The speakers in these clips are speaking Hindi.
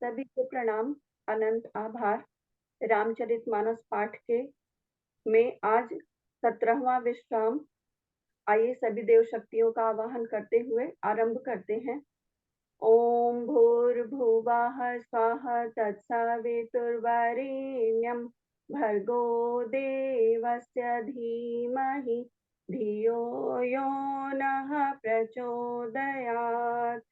सभी को प्रणाम, अनंत आभार। रामचरितमानस पाठ के में आज 17वां विश्राम। आइए सभी देव शक्तियों का आवाहन करते हुए आरंभ करते हैं। ओम भूर्भुवः स्वः तत्सवितुर्वरेण्यं भर्गो देवस्य धीमहि धियो यो नः प्रचोदयात्।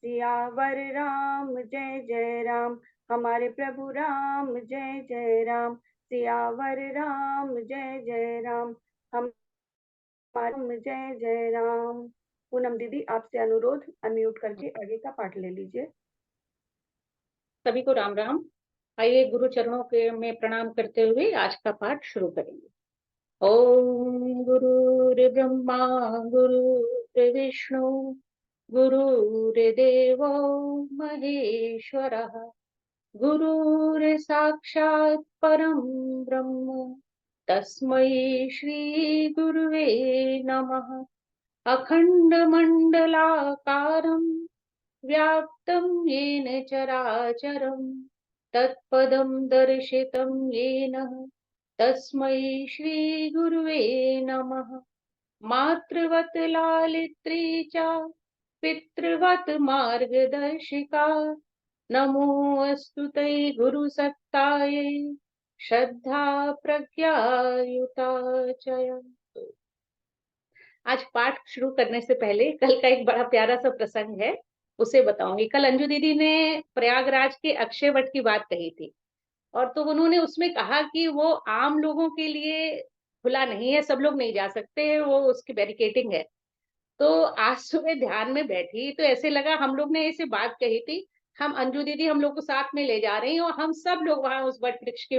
सियावर राम जय जय राम, हमारे प्रभु राम जय जय राम। सियावर राम जय जय राम, हम जय जय राम। पूनम दीदी, आपसे अनुरोध, अनम्यूट करके आगे का पाठ ले लीजिए। सभी को राम राम। आइए गुरु चरणों के में प्रणाम करते हुए आज का पाठ शुरू करेंगे। ओम गुरुर्ब्रह्मा गुरुर्विष्णु गुरुर्देवो महेश्वरः गुरुर्साक्षात् परं ब्रह्म तस्मै श्री गुरुवे नमः। अखण्डमण्डलाकारं व्याप्तं येन चराचरं तत्पदं दर्शितं येन तस्मै श्रीगुरुवे नमः। मातृवत् लालित्री च पितृवत् मार्गदर्शिका नमोऽस्तु ते गुरुसत्तायै श्रद्धा प्रज्ञायुता च। आज पाठ शुरू करने से पहले कल का एक बड़ा प्यारा सा प्रसंग है, उसे बताऊंगी। कल अंजू दीदी ने प्रयागराज के अक्षय वट की बात कही थी, और तो उन्होंने उसमें कहा कि वो आम लोगों के लिए खुला नहीं है, सब लोग नहीं जा सकते, वो उसकी बैरिकेडिंग है। तो आज सुबह ध्यान में बैठी तो ऐसे लगा हम लोग ने ऐसे बात कही थी, हम अंजू दीदी हम लोग को साथ में ले जा रही हैं और हम सब लोग वहां उस वट वृक्ष के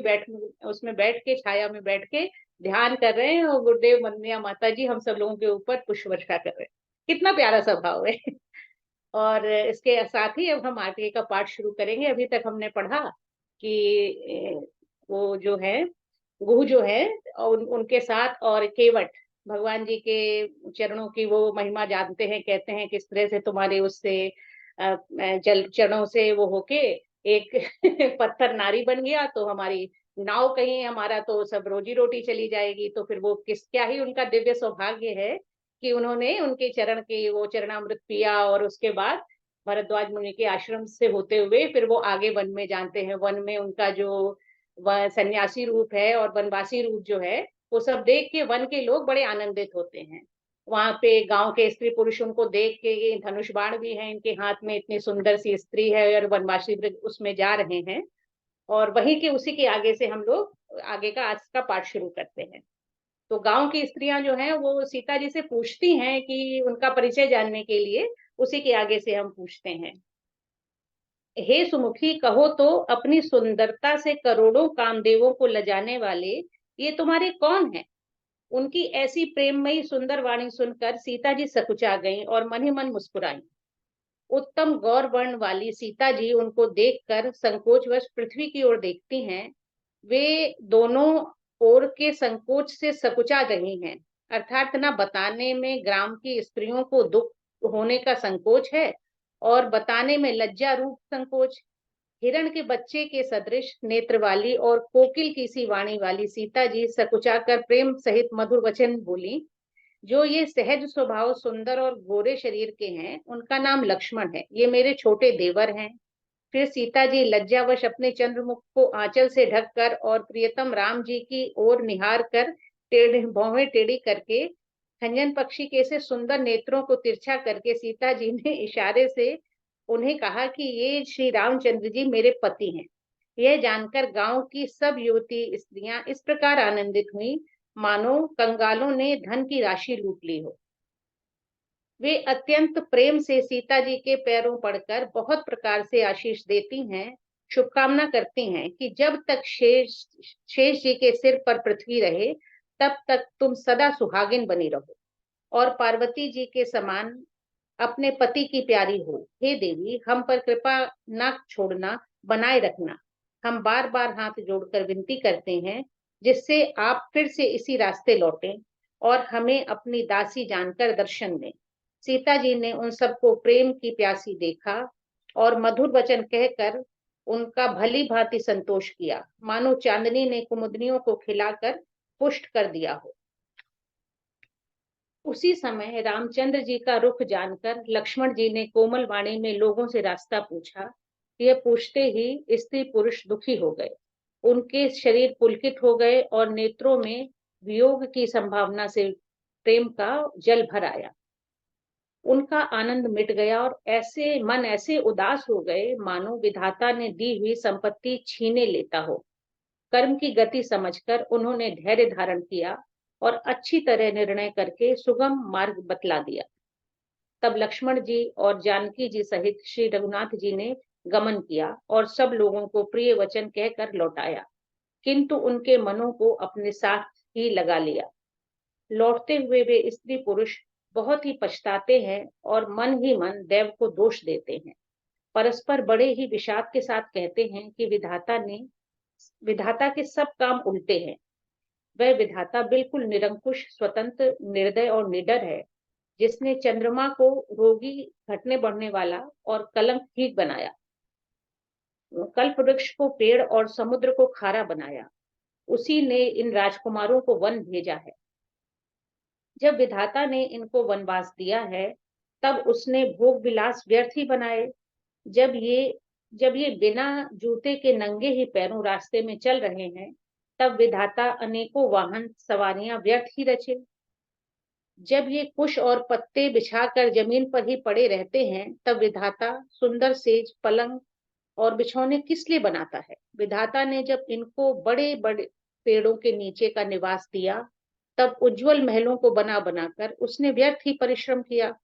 उसमें बैठ के, छाया में बैठ के ध्यान कर रहे हैं, और गुरुदेव मन्या माता जी हम सब लोगों के ऊपर पुष्प वर्षा कर रहे हैं। कितना प्यारा स्वभाव है। और इसके साथ ही अब हम आगे का पाठ शुरू करेंगे। अभी तक हमने पढ़ा कि वो जो है, गुरु जो है और उनके साथ और केवट भगवान जी के चरणों की वो महिमा जानते हैं, कहते हैं किस तरह से तुम्हारे उससे जल चरणों से वो होके एक पत्थर नारी बन गया, तो हमारी नाव कहीं, हमारा तो सब रोजी रोटी चली जाएगी। तो फिर वो क्या ही उनका दिव्य सौभाग्य है कि उन्होंने उनके चरण के वो चरणामृत पिया, और उसके बाद भरद्वाज मुनि के आश्रम से होते हुए फिर वो आगे वन में जानते हैं। वन में उनका जो वह सन्यासी रूप है और वनवासी रूप जो है, वो सब देख के वन के लोग बड़े आनंदित होते हैं। वहां पे गांव के स्त्री पुरुष उनको देख के, ये धनुष बाण भी है इनके हाथ में, इतनी सुंदर सी स्त्री है और वनवासी उसमें जा रहे हैं। और वही के उसी के आगे से हम लोग आगे का आज का पाठ शुरू करते हैं। तो गांव की स्त्रियां जो हैं वो सीता जी से पूछती हैं कि उनका परिचय जानने के लिए, उसी के आगे से हम पूछते हैं। हे सुमुखी, कहो तो अपनी सुंदरता से करोड़ों कामदेवों को लजाने वाले ये तुम्हारे कौन है। उनकी ऐसी प्रेममयी सुंदर वाणी सुनकर सीता जी सकुचा गईं और मन ही मन मुस्कुराई। उत्तम गौर वर्ण वाली सीता जी उनको देखकर संकोचवश पृथ्वी की ओर देखती हैं। वे दोनों ओर के संकोच से सकुचा रही हैं, अर्थात न बताने में ग्राम की स्त्रियों को दुख होने का संकोच है, और बताने में लज्जा रूप संकोच। हिरण के बच्चे के सदृश नेत्र वाली और कोकिल की सी वाणी वाली सीता जी सकुचाकर प्रेम सहित मधुर वचन बोली। जो ये सहज स्वभाव, सुंदर और गोरे शरीर के हैं, उनका नाम लक्ष्मण है, ये मेरे छोटे देवर हैं। फिर सीता जी लज्जावश अपने चंद्रमुख को आंचल से ढककर और प्रियतम राम जी की ओर निहार कर टेढ़े भौहें टेढ़ी करके खंजन पक्षी के से सुंदर नेत्रों को तिरछा करके सीता जी ने इशारे से उन्हें कहा कि ये श्री रामचंद्र जी मेरे पति हैं। यह जानकर गांव की सब युवती स्त्रियां इस प्रकार आनंदित हुई मानो कंगालों ने धन की राशि लूट ली हो। वे अत्यंत प्रेम से सीता जी के पैरों पड़कर बहुत प्रकार से आशीष देती हैं, शुभकामना करती हैं कि जब तक शेष जी के सिर पर पृथ्वी रहे तब तक तुम सदा सुहागिन बनी रहो और पार्वती जी के समान अपने पति की प्यारी हो। हे देवी, हम पर कृपा न छोड़ना, बनाए रखना। हम बार बार हाथ जोड़कर विनती करते हैं जिससे आप फिर से इसी रास्ते लौटें और हमें अपनी दासी जानकर दर्शन दें। सीता जी ने उन सबको प्रेम की प्यासी देखा और मधुर वचन कहकर उनका भली भांति संतोष किया, मानो चांदनी ने कुमुदनियों को खिलाकर पुष्ट कर दिया हो। उसी समय रामचंद्र जी का रुख जानकर लक्ष्मण जी ने कोमल वाणी में लोगों से रास्ता पूछा। यह पूछते ही स्त्री पुरुष दुखी हो गए, उनके शरीर पुलकित हो गए और नेत्रों में वियोग की संभावना से प्रेम का जल भर आया। उनका आनंद मिट गया और ऐसे उदास हो गए मानो विधाता ने दी हुई संपत्ति छीने लेता हो। कर्म की गति समझकर उन्होंने धैर्य धारण किया और अच्छी तरह निर्णय करके सुगम मार्ग बतला दिया। तब लक्ष्मण जी और जानकी जी सहित श्री रघुनाथ जी ने गमन किया और सब लोगों को प्रिय वचन कहकर लौटाया, किंतु उनके मनों को अपने साथ ही लगा लिया। लौटते हुए वे स्त्री पुरुष बहुत ही पछताते हैं और मन ही मन देव को दोष देते हैं। परस्पर बड़े ही विषाद के साथ कहते हैं कि विधाता के सब काम उल्टे हैं। वह विधाता बिल्कुल निरंकुश, स्वतंत्र, निर्दय और निडर है, जिसने चंद्रमा को रोगी, घटने बढ़ने वाला और कलंकहीन बनाया, कल्प वृक्ष को पेड़ और समुद्र को खारा बनाया। उसी ने इन राजकुमारों को वन भेजा है। जब विधाता ने इनको वनवास दिया है, तब उसने भोग विलास व्यर्थ ही बनाए। जब ये जब ये बिना जूते के नंगे ही पैरों रास्ते में चल रहे हैं, तब विधाता अनेकों वाहन सवारियां व्यर्थ ही रचे। जब ये कुश और पत्ते बिछाकर जमीन पर ही पड़े रहते हैं, तब विधाता सुंदर सेज, पलंग और बिछौने किस लिए बनाता है? विधाता ने जब इनको बड़े बड़े पेड़ों के नीचे का निवास दिया, तब उज्जवल महलों को बना बनाकर उसने व्यर्थ ही परिश्रम किया।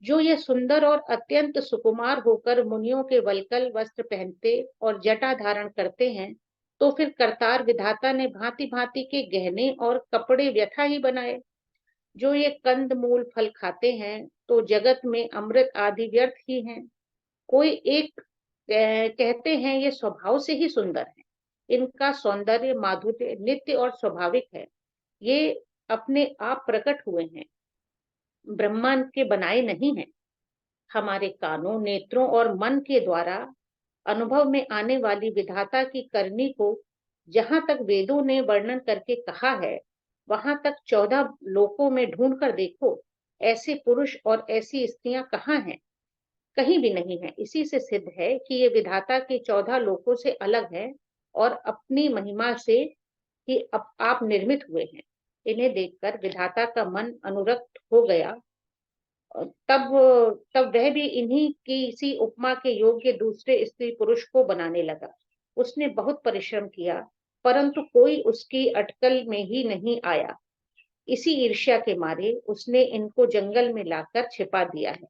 जो ये सुंदर और अत्यंत सुकुमार होकर मुनियों के वल्कल वस्त्र पहनते और जटा धारण करते हैं, तो फिर करतार विधाता ने भांति भांति के गहने और कपड़े व्यथा ही बनाए। जो ये कंद मूल फल खाते हैं, तो जगत में अमृत आदि व्यर्थ ही हैं। कोई एक कहते हैं ये स्वभाव से ही सुंदर है, इनका सौंदर्य माधुर्य नित्य और स्वाभाविक है, ये अपने आप प्रकट हुए हैं, ब्रह्मा के बनाए नहीं हैं। हमारे कानों, नेत्रों और मन के द्वारा अनुभव में आने वाली विधाता की करनी को जहां तक वेदों ने वर्णन करके कहा है, वहां तक 14 लोकों में ढूंढ कर देखो, ऐसे पुरुष और ऐसी स्त्रियां कहाँ हैं? कहीं भी नहीं है। इसी से सिद्ध है कि ये विधाता के 14 लोकों से अलग है और अपनी महिमा से ही आप निर्मित हुए हैं। इन्हें देखकर विधाता का मन अनुरक्त हो गया। तब तब वह भी इन्हीं की इसी उपमा के योग्य दूसरे स्त्री पुरुष को बनाने लगा। उसने बहुत परिश्रम किया, परंतु कोई उसकी अटकल में ही नहीं आया। इसी ईर्ष्या के मारे उसने इनको जंगल में लाकर छिपा दिया है।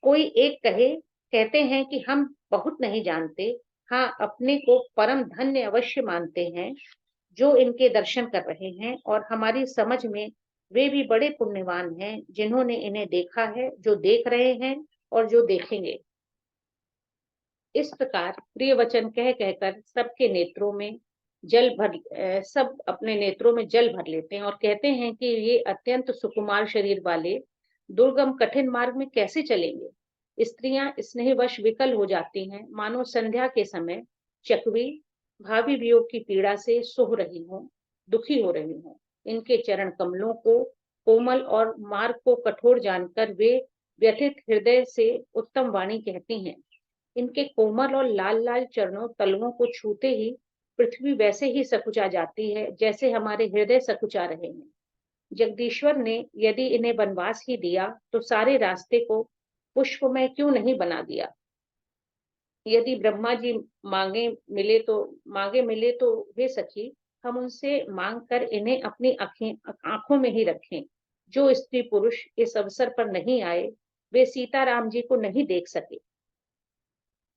कोई एक कहते हैं कि हम बहुत नहीं जानते, हाँ, अपने को परम धन्य अवश्य मानते हैं जो इनके दर्शन कर रहे हैं, और हमारी समझ में वे भी बड़े पुण्यवान हैं जिन्होंने इन्हें देखा है, जो देख रहे हैं और जो देखेंगे। इस प्रकार प्रिय वचन कह कहकर सबके नेत्रों में सब अपने नेत्रों में जल भर लेते हैं और कहते हैं कि ये अत्यंत सुकुमार शरीर वाले दुर्गम कठिन मार्ग में कैसे चलेंगे? स्त्रियां स्नेहवश विकल हो जाती हैं, मानो संध्या के समय चकवी भावी वियोग की पीड़ा से सोह रही हो, दुखी हो रही हो। इनके चरण कमलों को कोमल और मार्ग को कठोर जानकर वे व्यथित हृदय से उत्तम वाणी कहती हैं। इनके कोमल और लाल लाल चरणों तलवों को छूते ही पृथ्वी वैसे ही सकुचा जाती है जैसे हमारे हृदय सकुचा रहे हैं। जगदीश्वर ने यदि इन्हें वनवास ही दिया तो सारे रास्ते को पुष्पमय क्यों नहीं बना दिया? यदि ब्रह्मा जी मांगे मिले तो वे सखी, हम उनसे मांग कर इन्हें अपनी आंखों में ही रखें। जो स्त्री पुरुष इस अवसर पर नहीं आए, वे सीताराम जी को नहीं देख सके।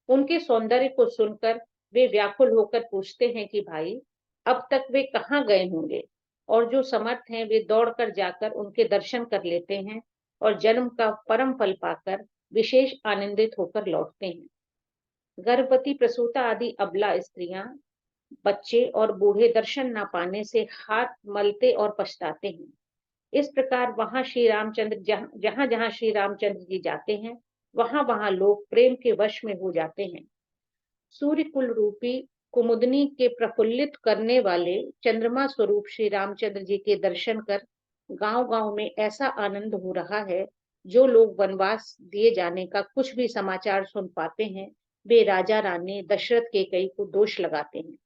उनके सौंदर्य को सुनकर वे व्याकुल होकर पूछते हैं कि भाई, अब तक वे कहाँ गए होंगे? और जो समर्थ हैं वे दौड़कर जाकर उनके दर्शन कर लेते हैं और जन्म का परम फल पाकर विशेष आनंदित होकर लौटते हैं। गर्भवती, प्रसूता आदि अबला स्त्रियां, बच्चे और बूढ़े दर्शन न पाने से हाथ मलते और पछताते हैं। इस प्रकार वहां श्री रामचंद्र जहां जहां श्री रामचंद्र जी जाते हैं, वहां वहां लोग प्रेम के वश में हो जाते हैं। सूर्य कुल रूपी कुमुदनी के प्रफुल्लित करने वाले चंद्रमा स्वरूप श्री रामचंद्र जी के दर्शन कर गांव-गांव में ऐसा आनंद हो रहा है। जो लोग वनवास दिए जाने का कुछ भी समाचार सुन पाते हैं, वे राजा रानी दशरथ केकई को दोष लगाते हैं।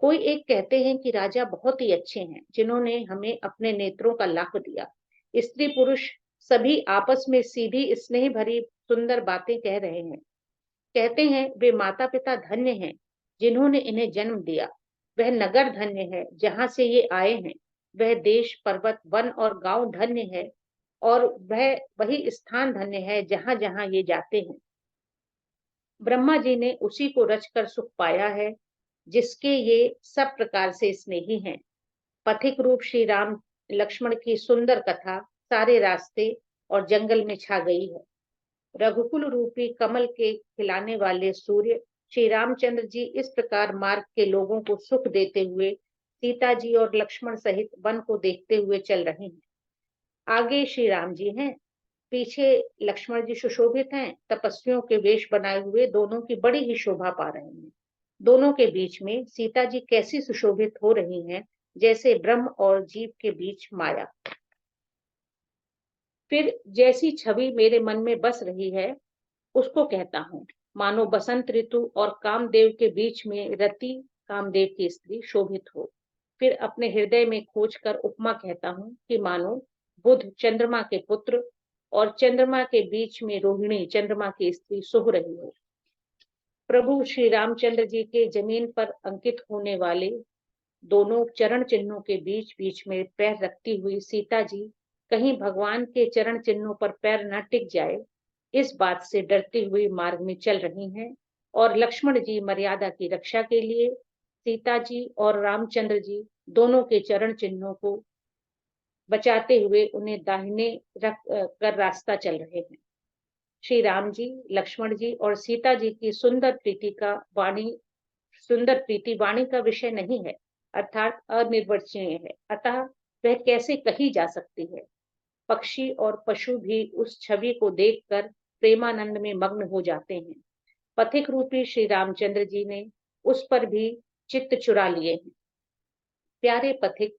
कोई एक कहते हैं कि राजा बहुत ही अच्छे हैं, जिन्होंने हमें अपने नेत्रों का लाभ दिया। स्त्री पुरुष सभी आपस में सीधी स्नेह भरी सुंदर बातें कह रहे हैं। कहते हैं वे माता पिता धन्य हैं, जिन्होंने इन्हें जन्म दिया। वह नगर धन्य है, जहां से ये आए हैं। वह देश पर्वत वन और गांव धन्य है, और वह वही स्थान धन्य है जहां जहां ये जाते हैं। ब्रह्मा जी ने उसी को रचकर सुख पाया है, जिसके ये सब प्रकार से स्नेही हैं। पथिक रूप श्री राम लक्ष्मण की सुंदर कथा सारे रास्ते और जंगल में छा गई है। रघुकुल रूपी कमल के खिलाने वाले सूर्य श्री रामचंद्र जी इस प्रकार मार्ग के लोगों को सुख देते हुए सीता जी और लक्ष्मण सहित वन को देखते हुए चल रहे हैं। आगे श्री राम जी हैं, पीछे लक्ष्मण जी सुशोभित हैं, तपस्वियों के वेश बनाए हुए दोनों की बड़ी ही शोभा पा रहे हैं। दोनों के बीच में सीता जी कैसी सुशोभित हो रही हैं, जैसे ब्रह्म और जीव के बीच माया। फिर जैसी छवि मेरे मन में बस रही है, उसको कहता हूँ। मानो बसंत ऋतु और कामदेव के बीच में रति कामदेव की स्त्री शोभित हो। फिर अपने हृदय में खोज कर उपमा कहता हूँ कि मानो बुध चंद्रमा के पुत्र और चंद्रमा के बीच में रोहिणी चंद्रमा की स्त्री सोह रही हो। प्रभु श्री रामचंद्र जी के जमीन पर अंकित होने वाले दोनों चरण चिन्हों के बीच बीच में पैर रखती हुई सीता जी कहीं भगवान के चरण चिन्हों पर पैर न टिक जाए, इस बात से डरती हुई मार्ग में चल रही हैं। और लक्ष्मण जी मर्यादा की रक्षा के लिए सीता जी और रामचंद्र जी दोनों के चरण चिन्हों को बचाते हुए उन्हें दाहिने रख कर रास्ता चल रहे हैं। श्री राम जी, लक्ष्मण जी और सीता जी की सुंदर प्रीति वाणी का विषय नहीं है, अर्थात अनिर्वचनीय है। अतः वह कैसे कही जा सकती है। पक्षी और पशु भी उस छवि को देखकर प्रेमानंद में मग्न हो जाते हैं। पथिक रूपी श्री रामचंद्र जी ने उस पर भी चित्त चुरा लिए हैं। प्यारे पथिक,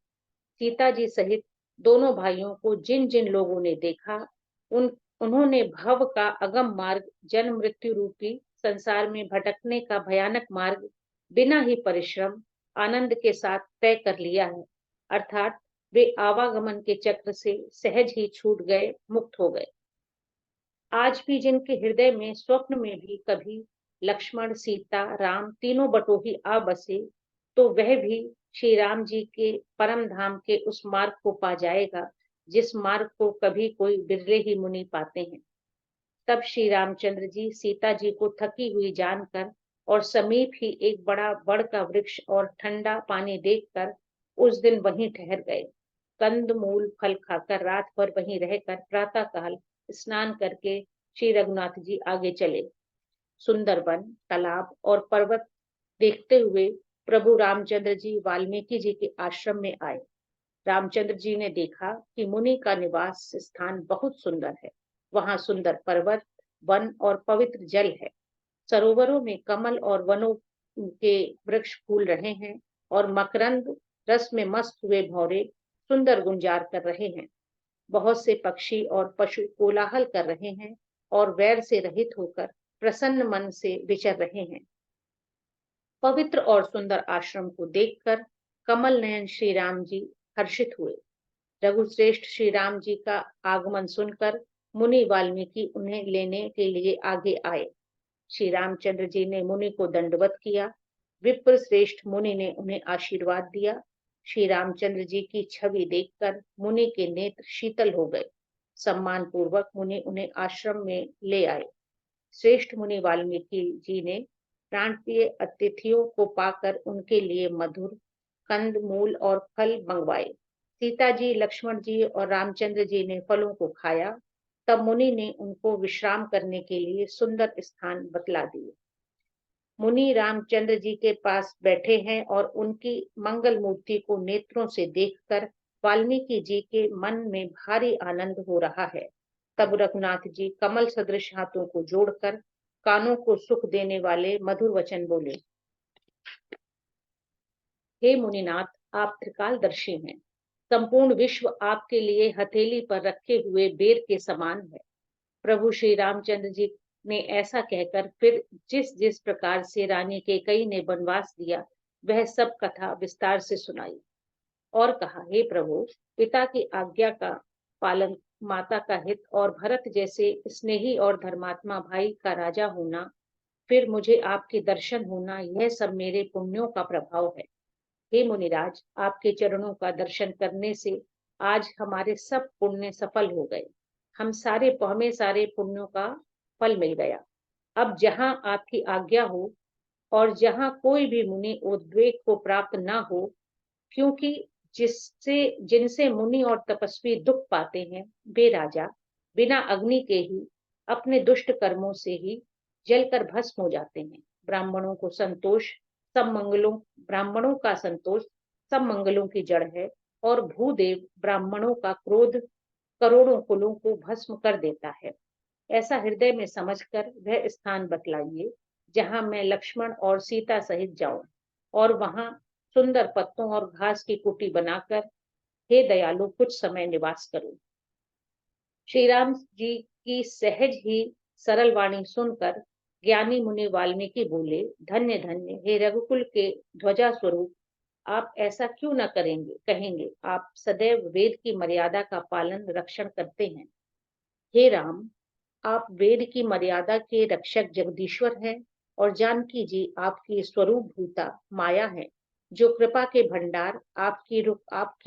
सीता जी सहित दोनों भाइयों को जिन जिन लोगों ने देखा, उन्होंने भव का अगम मार्ग, जन्म मृत्यु रूपी संसार में भटकने का भयानक मार्ग बिना ही परिश्रम आनंद के साथ तय कर लिया है। अर्थात वे आवागमन के चक्र से सहज ही छूट गए, मुक्त हो गए। आज भी जिनके हृदय में स्वप्न में भी कभी लक्ष्मण सीता राम तीनों बटोही आ बसे, तो वह भी श्री राम जी के परम धाम के उस मार्ग को पा जाएगा, जिस मार्ग को कभी कोई बिरले ही मुनि पाते हैं। तब श्री रामचंद्र जी सीता जी को थकी हुई जानकर और समीप ही एक बड़ा बड़ का वृक्ष और ठंडा पानी देखकर उस दिन वहीं ठहर गए। कंद मूल फल खाकर रात भर वहीं रहकर प्रातः काल स्नान करके श्री रघुनाथ जी आगे चले। सुंदर वन, तालाब और पर्वत देखते हुए प्रभु रामचंद्र जी वाल्मीकि जी के आश्रम में आए। रामचंद्र जी ने देखा कि मुनि का निवास स्थान बहुत सुंदर है। वहां सुंदर पर्वत, वन और पवित्र जल है। सरोवरों में कमल और वनों के वृक्ष फूल रहे हैं, और मकरंद रस में मस्त हुए भौरे सुंदर गुंजार कर रहे हैं। बहुत से पक्षी और पशु कोलाहल कर रहे हैं और वैर से रहित होकर प्रसन्न मन से विचर रहे हैं। पवित्र और सुंदर आश्रम को देखकर कमल नयन श्री राम जी हर्षित हुए। रघुश्रेष्ठ श्री राम जी का आगमन सुनकर मुनि वाल्मीकि उन्हें लेने के लिए आगे आए। श्री रामचंद्र जी ने मुनि को दंडवत किया। विप्र श्रेष्ठ मुनि ने उन्हें आशीर्वाद दिया। श्री रामचंद्र जी की छवि देखकर मुनि के नेत्र शीतल हो गए। सम्मान पूर्वक मुनि उन्हें आश्रम में ले आए। श्रेष्ठ मुनि वाल्मीकि जी ने प्रांतीय अतिथियों को पाकर उनके लिए मधुर कंद मूल और फल मंगवाए। सीता जी, लक्ष्मण जी और रामचंद्र जी ने फलों को खाया। तब मुनि ने उनको विश्राम करने के लिए सुंदर स्थान बतला दिए। मुनि रामचंद्र जी के पास बैठे हैं और उनकी मंगल मूर्ति को नेत्रों से देखकर वाल्मीकि जी के मन में भारी आनंद हो रहा है। तब रघुनाथ जी कमल सदृश हाथों को जोड़कर कानों को सुख देने वाले मधुर वचन बोले। हे मुनिनाथ, आप त्रिकालदर्शी हैं। संपूर्ण विश्व आपके लिए हथेली पर रखे हुए बेर के समान है। प्रभु श्री रामचंद्र जी ने ऐसा कहकर फिर जिस जिस प्रकार से रानी कैकेयी ने वनवास दिया, वह सब कथा विस्तार से सुनाई और कहा, हे प्रभु, पिता की आज्ञा का पालन, माता का हित और भरत जैसे स्नेही और धर्मात्मा भाई का राजा होना, फिर मुझे आपके दर्शन होना, यह सब मेरे पुण्यों का प्रभाव है। हे मुनिराज, आपके चरणों का दर्शन करने से आज हमारे सब पुण्य सफल हो गए। हमें सारे पुण्यों का फल मिल गया। अब जहाँ आपकी आज्ञा हो और जहाँ कोई भी मुनि उद्वेग को प्राप्त ना हो, क्योंकि जिससे जिनसे मुनि और तपस्वी दुख पाते हैं, वे राजा बिना अग्नि के ही अपने दुष्ट कर्मों से ही जलकर भस्म हो जाते हैं। ब्राह्मणों को संतोष सब मंगलों ब्राह्मणों का संतोष सब मंगलों की जड़ है, और भूदेव ब्राह्मणों का क्रोध करोड़ों कुलों को भस्म कर देता है। ऐसा हृदय में समझकर वह स्थान बतलाइए जहाँ मैं लक्ष्मण और सीता सहित जाऊं, और वहां सुंदर पत्तों और घास की कुटी बनाकर हे दयालु कुछ समय निवास करूं। श्री राम जी की सहज ही सरल वाणी सुनकर ज्ञानी मुनि वाल्मीकि बोले, धन्य धन्य हे रघुकुल के ध्वजा स्वरूप, आप ऐसा क्यों न कहेंगे। आप सदैव वेद की मर्यादा का पालन रक्षण करते हैं। हे राम, आप वेद की मर्यादा के रक्षक जगदीश्वर हैं, और जानकी जी आपकी स्वरूप भूता माया है, जो कृपा के भंडार आपकी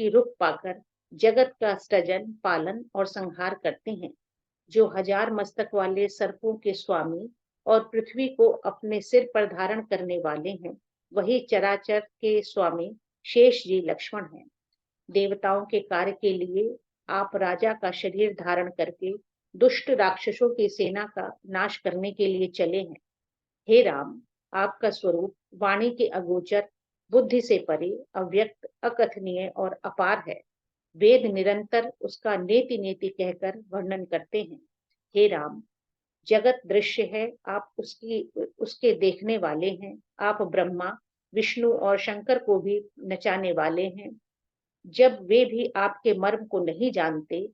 रुख पाकर जगत का सृजन पालन और संहार करते हैं, जो हजार मस्तक वाले सर्पों के स्वामी और पृथ्वी को अपने सिर पर धारण करने वाले हैं। वही चराचर के स्वामी शेष जी लक्ष्मण हैं। देवताओं के कार्य के लिए आप राजा का शरीर धारण करके दुष्ट राक्षसों की सेना का नाश करने के लिए चले हैं। हे राम, आपका स्वरूप वाणी के अगोचर, बुद्धि से परे, अव्यक्त, अकथनीय और अपार है। वेद निरंतर उसका नेति नेति कहकर वर्णन करते हैं। हे राम, जगत दृश्य है, आप उसके देखने वाले हैं। आप ब्रह्मा, विष्णु और शंकर को भी नचाने वाले हैं। जब वे भी आपके मर्म को नहीं जानते,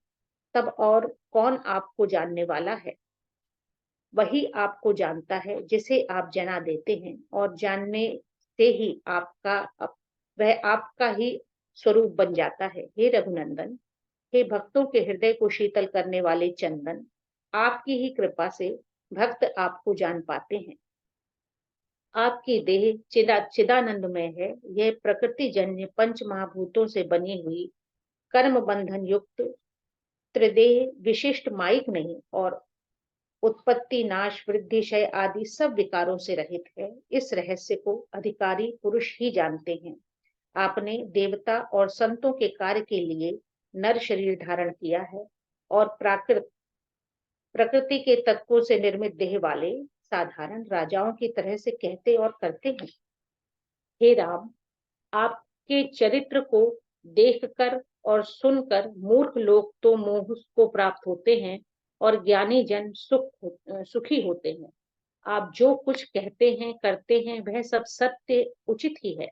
तब और कौन आपको जानने वाला है। वही आपको जानता है जिसे आप जना देते हैं, और जानने से ही वह आपका ही स्वरूप बन जाता है। हे रघुनंदन, हे भक्तों के हृदय को शीतल करने वाले चंदन, आपकी ही कृपा से भक्त आपको जान पाते हैं। आपकी देह चिदानंदमय है। यह प्रकृति जन्य पंच महाभूतों से बनी हुई कर्म बंधन युक्त त्रिदेह विशिष्ट माइक नहीं, और उत्पत्ति नाश वृद्धि क्षय आदि सब विकारों से रहित है। इस रहस्य को अधिकारी पुरुष ही जानते हैं। आपने देवता और संतों के कार्य के लिए नर शरीर धारण किया है, और प्रकृति के तत्वों से निर्मित देह वाले साधारण राजाओं की तरह से कहते और करते हैं। हे राम, आपके चरित्र को देखकर और सुनकर मूर्ख लोग तो मोह को प्राप्त होते हैं, और ज्ञानी जन सुखी होते हैं। आप जो कुछ कहते हैं करते हैं, वह सब सत्य उचित ही है,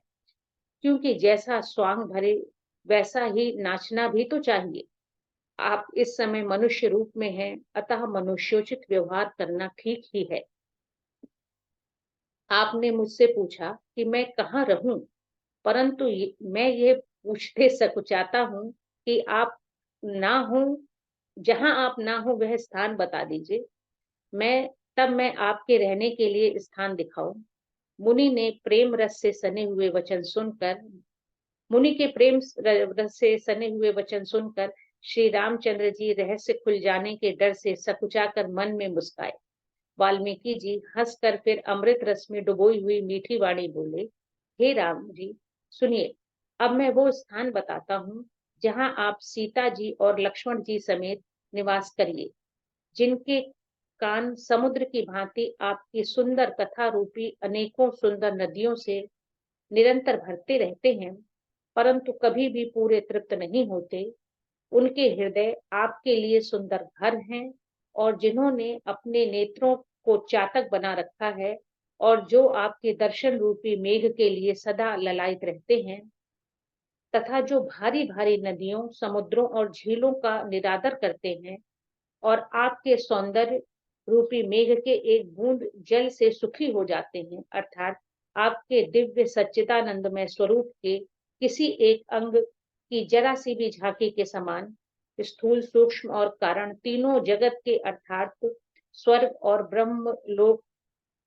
क्योंकि जैसा स्वांग भरे वैसा ही नाचना भी तो चाहिए। आप इस समय मनुष्य रूप में हैं, अतः मनुष्योचित व्यवहार करना ठीक ही है। आपने मुझसे पूछा कि मैं कहाँ रहूं, परंतु मैं ये पूछते सकुचाता हूँ कि आप ना हो जहां आप ना हो वह स्थान बता दीजिए, मैं आपके रहने के लिए स्थान दिखाऊं। मुनि ने प्रेम रस से सने हुए वचन सुनकर मुनि के प्रेम रस से सने हुए वचन सुनकर श्री रामचंद्र जी रहस्य खुल जाने के डर से सकुचाकर मन में मुस्काए। वाल्मीकि जी हंसकर फिर अमृत रस में डुबोई हुई मीठी वाणी बोले, हे राम जी, सुनिए, अब मैं वो स्थान बताता हूँ जहाँ आप सीता जी और लक्ष्मण जी समेत निवास करिए, जिनके कान समुद्र की भांति आपकी सुंदर कथा रूपी अनेकों सुंदर नदियों से निरंतर भरते रहते हैं, परंतु कभी भी पूरे तृप्त नहीं होते। उनके हृदय आपके लिए सुंदर घर हैं, और जिन्होंने अपने नेत्रों को चातक बना रखा है और जो आपके दर्शन रूपी मेघ के लिए सदा ललायित रहते हैं, तथा जो भारी-भारी नदियों, समुद्रों और झीलों का निरादर करते हैं और आपके सौंदर्य रूपी मेघ के एक बूंद जल से सुखी हो जाते हैं, अर्थात आपके दिव्य सच्चिदानंदमय स्वरूप के किसी एक अंग की जरा सी भी झांकी के समान स्थूल, सूक्ष्म और कारण तीनों जगत के अर्थात स्वर्ग और ब्रह्म लोक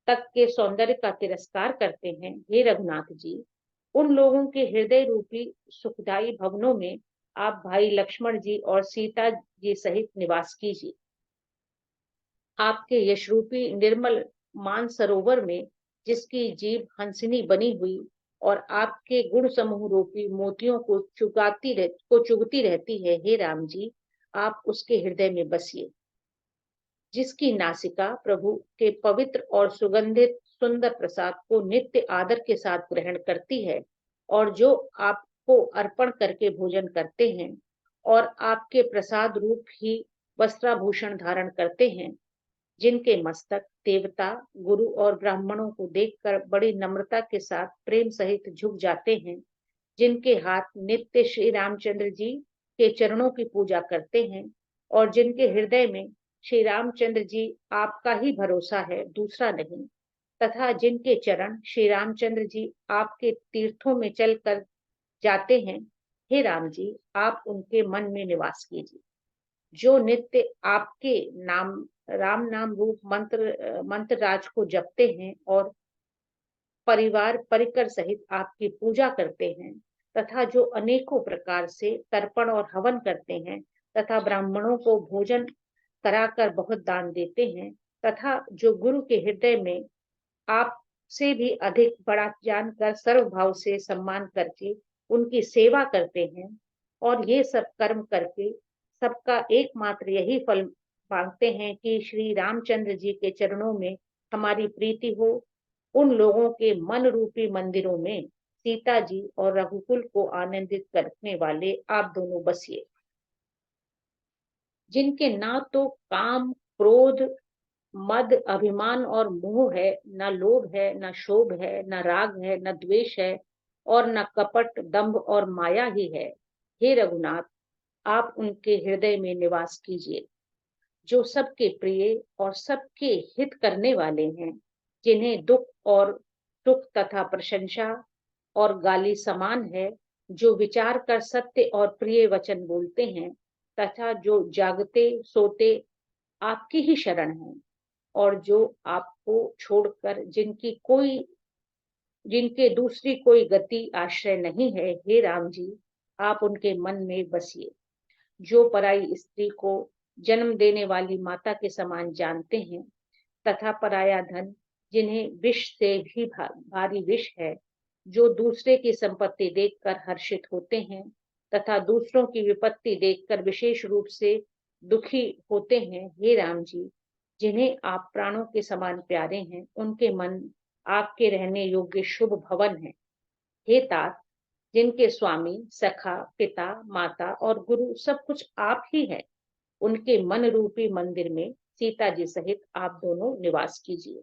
तक के सौंदर्य का तिरस्कार करते हैं। हे रघुनाथ जी, उन लोगों के हृदय रूपी सुखदायी भवनों में आप भाई लक्ष्मण जी और सीता जी सहित निवास कीजिए। आपके यशरूपी निर्मल मानसरोवर में जिसकी जीभ हंसिनी बनी हुई और आपके गुण समूह रूपी मोतियों को चुगती रहती है, हे राम जी, आप उसके हृदय में बसिए। जिसकी नासिका प्रभु के पवित्र और सुगंधित सुंदर प्रसाद को नित्य आदर के साथ ग्रहण करती है और जो आपको अर्पण करके भोजन करते हैं और आपके प्रसाद रूप ही वस्त्राभूषण धारण करते हैं, जिनके मस्तक देवता, गुरु और ब्राह्मणों को देखकर बड़ी नम्रता के साथ प्रेम सहित झुक जाते हैं, जिनके हाथ नित्य श्री रामचंद्र जी के चरणों की पूजा करते हैं और जिनके हृदय में श्री रामचंद्र जी आपका ही भरोसा है, दूसरा नहीं, तथा जिनके चरण श्री रामचंद्र जी आपके तीर्थों में चल कर जाते हैं, हे राम जी, आप उनके मन में निवास कीजिए। जो नित्य आपके नाम राम नाम रूप मंत्र राज को जपते हैं और परिवार परिकर सहित आपकी पूजा करते हैं, तथा जो अनेकों प्रकार से तर्पण और हवन करते हैं तथा ब्राह्मणों को भोजन कराकर बहुत दान देते हैं, तथा जो गुरु के हृदय में आप से भी अधिक बड़ा जानकर सर्वभाव से सम्मान करके उनकी सेवा करते हैं और ये सब कर्म करके सबका एकमात्र यही फल मांगते हैं कि श्री रामचंद्र जी के चरणों में हमारी प्रीति हो, उन लोगों के मन रूपी मंदिरों में सीता जी और रघुकुल को आनंदित करने वाले आप दोनों बसिए। जिनके ना तो काम, क्रोध, मद, अभिमान और मोह है, न लोभ है, न शोभ है, न राग है, न द्वेष है और न कपट, दंभ और माया ही है, हे रघुनाथ, आप उनके हृदय में निवास कीजिए। जो सबके प्रिय और सबके हित करने वाले हैं, जिन्हें दुख और सुख तथा प्रशंसा और गाली समान है, जो विचार कर सत्य और प्रिय वचन बोलते हैं, तथा जो जागते सोते आपकी ही शरण है और जो आपको छोड़कर जिनके दूसरी कोई गति आश्रय नहीं है, हे राम जी, आप उनके मन में बसिए। जो पराई स्त्री को जन्म देने वाली माता के समान जानते हैं तथा पराया धन जिन्हें विष से भी भारी विष है, जो दूसरे की संपत्ति देखकर हर्षित होते हैं तथा दूसरों की विपत्ति देखकर विशेष रूप से दुखी होते हैं, हे राम जी, जिन्हें आप प्राणों के समान प्यारे हैं, उनके मन आपके रहने योग्य शुभ भवन है। हे तात, जिनके स्वामी, सखा, पिता, माता और गुरु सब कुछ आप ही है, उनके मन रूपी मंदिर में सीता जी सहित आप दोनों निवास कीजिए।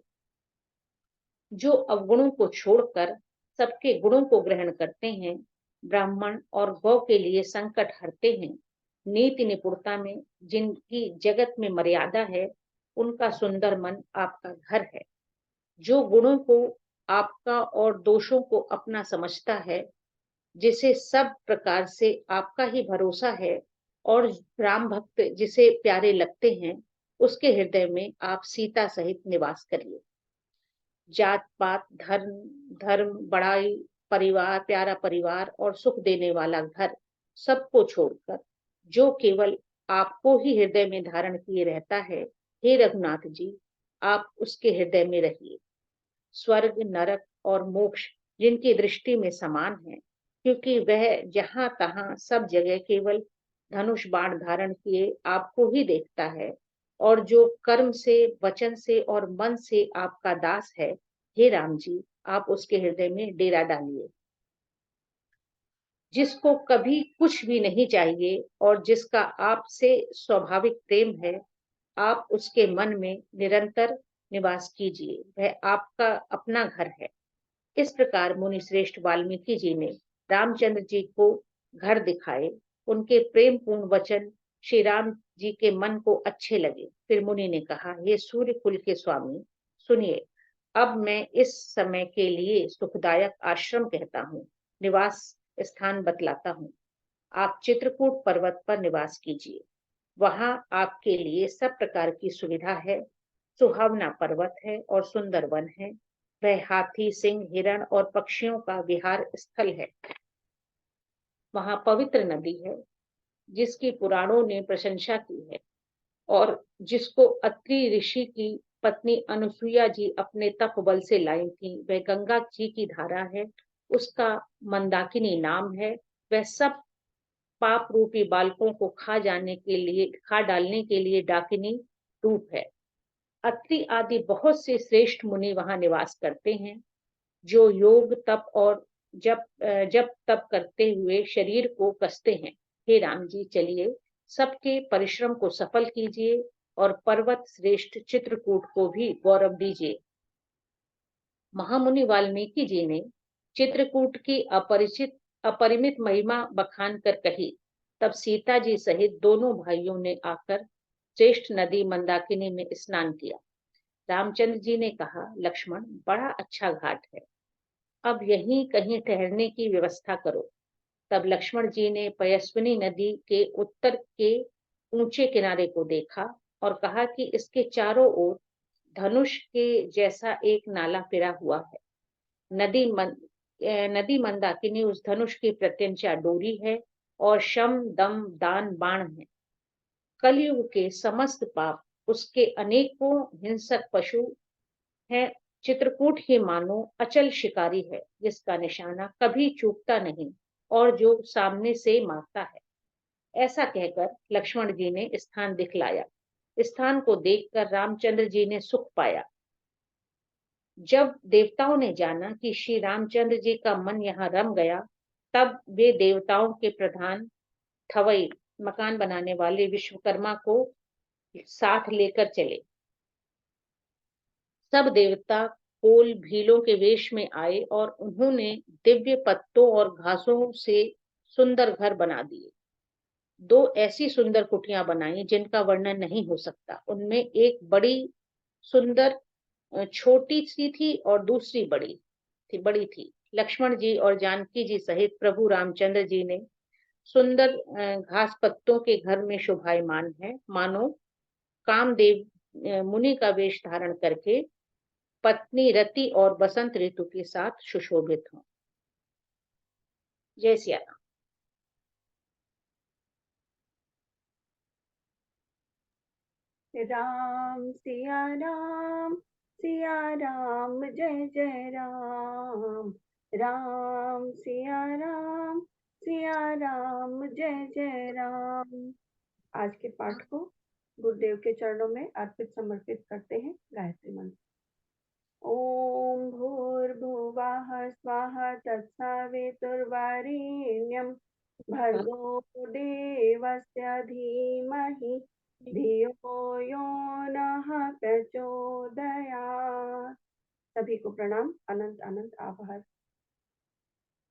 जो अवगुणों को छोड़कर सबके गुणों को ग्रहण करते हैं, ब्राह्मण और गौ के लिए संकट हरते हैं, नीति निपुणता में जिनकी जगत में मर्यादा है, उनका सुंदर मन आपका घर है। जो गुणों को आपका और दोषों को अपना समझता है, जिसे सब प्रकार से आपका ही भरोसा है और राम भक्त जिसे प्यारे लगते हैं, उसके हृदय में आप सीता सहित निवास करिए। जात पात, धर्म धर्म, बड़ाई, परिवार, प्यारा परिवार और सुख देने वाला घर, सबको छोड़कर जो केवल आपको ही हृदय में धारण किए रहता है, हे रघुनाथ जी, आप उसके हृदय में रहिए। स्वर्ग, नरक और मोक्ष जिनकी दृष्टि में समान है, क्योंकि वह जहां तहां सब जगह केवल धनुष बाण धारण किए आपको ही देखता है और जो कर्म से, वचन से और मन से आपका दास है, हे राम जी, आप उसके हृदय में डेरा डालिए। जिसको कभी कुछ भी नहीं चाहिए और जिसका आपसे स्वाभाविक प्रेम है, आप उसके मन में निरंतर निवास कीजिए, वह आपका अपना घर है। इस प्रकार मुनि श्रेष्ठ वाल्मीकि जी ने रामचंद्र जी को घर दिखाए। उनके प्रेम पूर्ण वचन श्री राम जी के मन को अच्छे लगे। फिर मुनि ने कहा, हे सूर्य कुल के स्वामी, सुनिए, अब मैं इस समय के लिए सुखदायक आश्रम कहता हूँ, निवास स्थान बतलाता हूँ। आप चित्रकूट पर्वत पर निवास कीजिए। वहां आपके लिए सब प्रकार की सुविधा है। सुहावना पर्वत है और सुंदर वन है। वह हाथी, सिंह, हिरण और पक्षियों का विहार स्थल है। वहां पवित्र नदी है, जिसकी पुराणों ने प्रशंसा की है और जिसको अत्रि ऋषि की पत्नी अनुसुईया जी अपने तप बल से लाई थी। वह गंगा जी की धारा है। उसका मंदाकिनी नाम है। वह सब पाप रूपी बालकों को खा डालने के लिए डाकिनी रूप है। अत्रि आदि बहुत से श्रेष्ठ मुनि वहां निवास करते हैं, जो योग तप और जप तप करते हुए शरीर को कसते हैं। हे राम जी, चलिए, सबके परिश्रम को सफल कीजिए और पर्वत श्रेष्ठ चित्रकूट को भी गौरव दीजिए। महामुनि वाल्मीकि जी ने चित्रकूट की अपरिमित महिमा बखान कर कही। तब सीता जी सहित दोनों भाइयों ने आकर श्रेष्ठ नदी मंदाकिनी में स्नान किया। रामचंद्र जी ने कहा, लक्ष्मण, बड़ा अच्छा घाट है, अब यहीं कहीं ठहरने की व्यवस्था करो। तब लक्ष्मण जी ने पयस्विनी नदी के उत्तर के ऊंचे किनारे को देखा और कहा कि इसके चारों ओर धनुष के जैसा एक नाला फिरा हुआ है। नदी मन, नदी मंदाकिनी उस धनुष की प्रत्यंचा डोरी है और शम दम दान बाण है। कलयुग के समस्त पाप उसके अनेकों हिंसक पशु हैं। चित्रकूट ही मानो अचल शिकारी है, जिसका निशाना कभी चूकता नहीं और जो सामने से मारता है। ऐसा कहकर लक्ष्मण जी ने स्थान दिखलाया। स्थान को देखकर रामचंद्र जी ने सुख पाया। जब देवताओं ने जाना कि श्री रामचंद्र जी का मन यहाँ रम गया, तब वे देवताओं के प्रधान थवई, मकान बनाने वाले विश्वकर्मा को साथ लेकर चले। सब देवता कोल भीलों के वेश में आए और उन्होंने दिव्य पत्तों और घासों से सुंदर घर बना दिए। दो ऐसी सुंदर कुटियां बनाई जिनका वर्णन नहीं हो सकता। उनमें एक सुंदर छोटी सी थी और दूसरी बड़ी थी। लक्ष्मण जी और जानकी जी सहित प्रभु रामचंद्र जी ने सुंदर घास पत्तों के घर में शोभायमान है, मानो कामदेव मुनि का वेश धारण करके पत्नी रति और बसंत ऋतु के साथ सुशोभित हों। जय सिया राम। राम सिया राम जय जय राम। राम सिया राम जय जय राम। आज के पाठ को गुरुदेव के चरणों में अर्पित समर्पित करते हैं। गायत्री मंत्र। ओम भूर्भुवः स्वः तत्सवितुर्वरेण्यं भर्गो देवस्य धीमहि धियो यो नः प्रचोदयात्। सभी को प्रणाम। अनंत अनंत आभार।